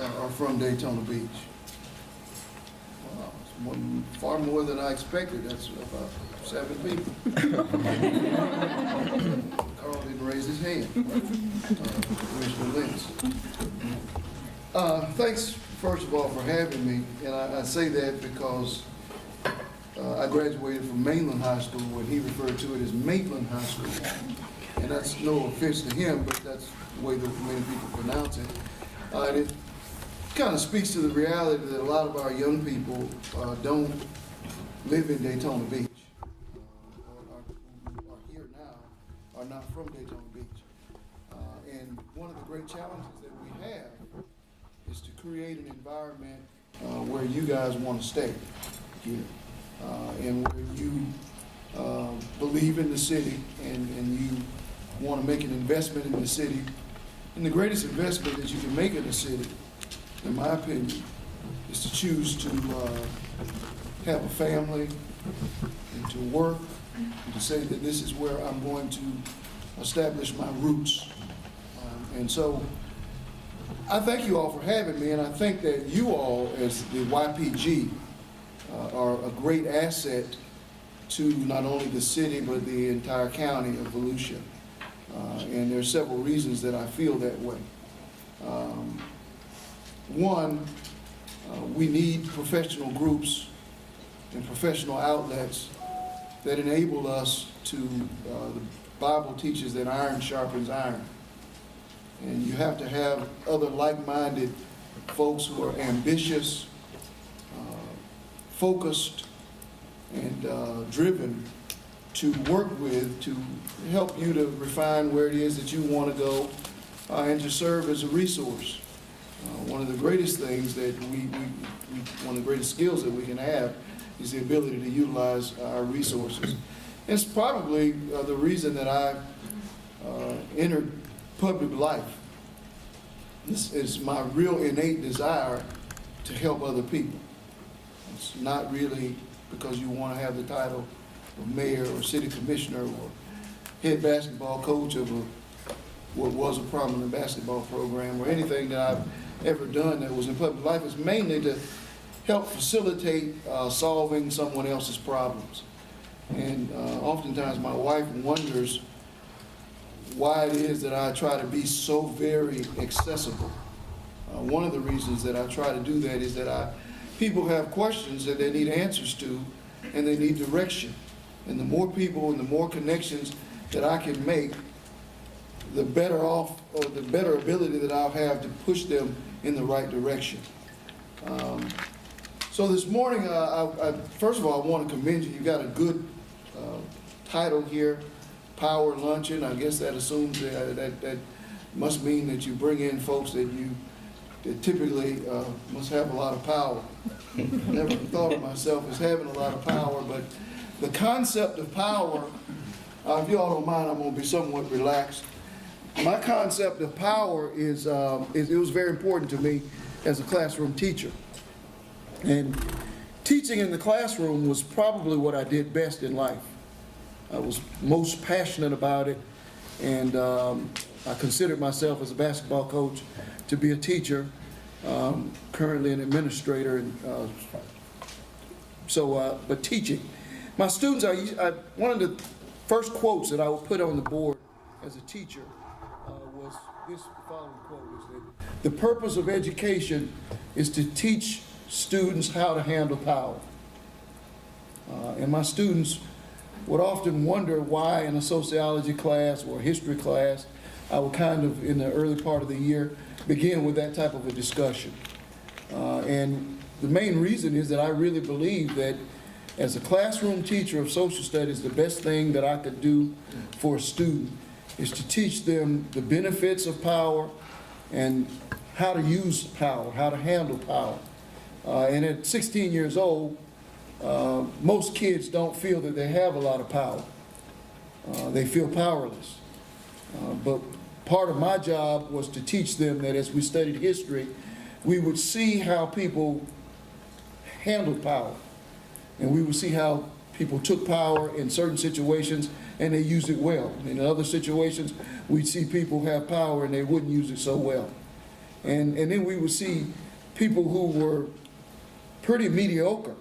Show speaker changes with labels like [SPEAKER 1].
[SPEAKER 1] are from Daytona Beach. Wow, it's far more than I expected. That's about 7 people. Carl didn't raise his hand. Commissioner Lentz. Thanks, first of all, for having me. And I say that because I graduated from Mainland High School, when he referred to it as Maitland High School. And that's no offense to him, but that's the way that many people pronounce it. And it kind of speaks to the reality that a lot of our young people don't live in Daytona Beach, or are here now, are not from Daytona Beach. And one of the great challenges that we have is to create an environment where you guys want to stay here, and where you believe in the city, and you want to make an investment in the city. And the greatest investment that you can make in the city, in my opinion, is to choose to have a family and to work, and to say that this is where I'm going to establish my roots. And so I thank you all for having me, and I think that you all, as the YPG, are a great asset to not only the city but the entire county of Volusia. And there are several reasons that I feel that way. One, we need professional groups and professional outlets that enable us to, the Bible teaches that iron sharpens iron. And you have to have other like-minded folks who are ambitious, focused, and driven to work with, to help you to refine where it is that you want to go, and to serve as a resource. One of the greatest things that one of the greatest skills that we can have is the ability to utilize our resources. It's probably the reason that I entered public life. This is my real innate desire to help other people. It's not really because you want to have the title of mayor or city commissioner or head basketball coach of what was a prominent basketball program, or anything that I've ever done that was in public life. It's mainly to help facilitate solving someone else's problems. And oftentimes my wife wonders why it is that I try to be so very accessible. One of the reasons that I try to do that is that people have questions that they need answers to, and they need direction. And the more people and the more connections that I can make, the better off, or the better ability that I'll have to push them in the right direction. So this morning, first of all, I want to commend you. You got a good title here, Power Luncheon. I guess that assumes that must mean that you bring in folks that typically must have a lot of power. Never thought of myself as having a lot of power, but the concept of power, if you all don't mind, I'm going to be somewhat relaxed. My concept of power is it was very important to me as a classroom teacher. And teaching in the classroom was probably what I did best in life. I was most passionate about it, and I considered myself as a basketball coach to be a teacher, currently an administrator, and but teaching. My students, one of the first quotes that I would put on the board as a teacher was this following quote, is that the purpose of education is to teach students how to handle power. And my students would often wonder why in a sociology class or a history class, I would kind of, in the early part of the year, begin with that type of a discussion. And the main reason is that I really believe that as a classroom teacher of social studies, the best thing that I could do for a student is to teach them the benefits of power and how to use power, how to handle power. And at 16 years old, most kids don't feel that they have a lot of power. They feel powerless. But part of my job was to teach them that as we studied history, we would see how people handled power. And we would see how people took power in certain situations and they used it well. In other situations, we'd see people have power and they wouldn't use it so well. And then we would see people who were pretty mediocre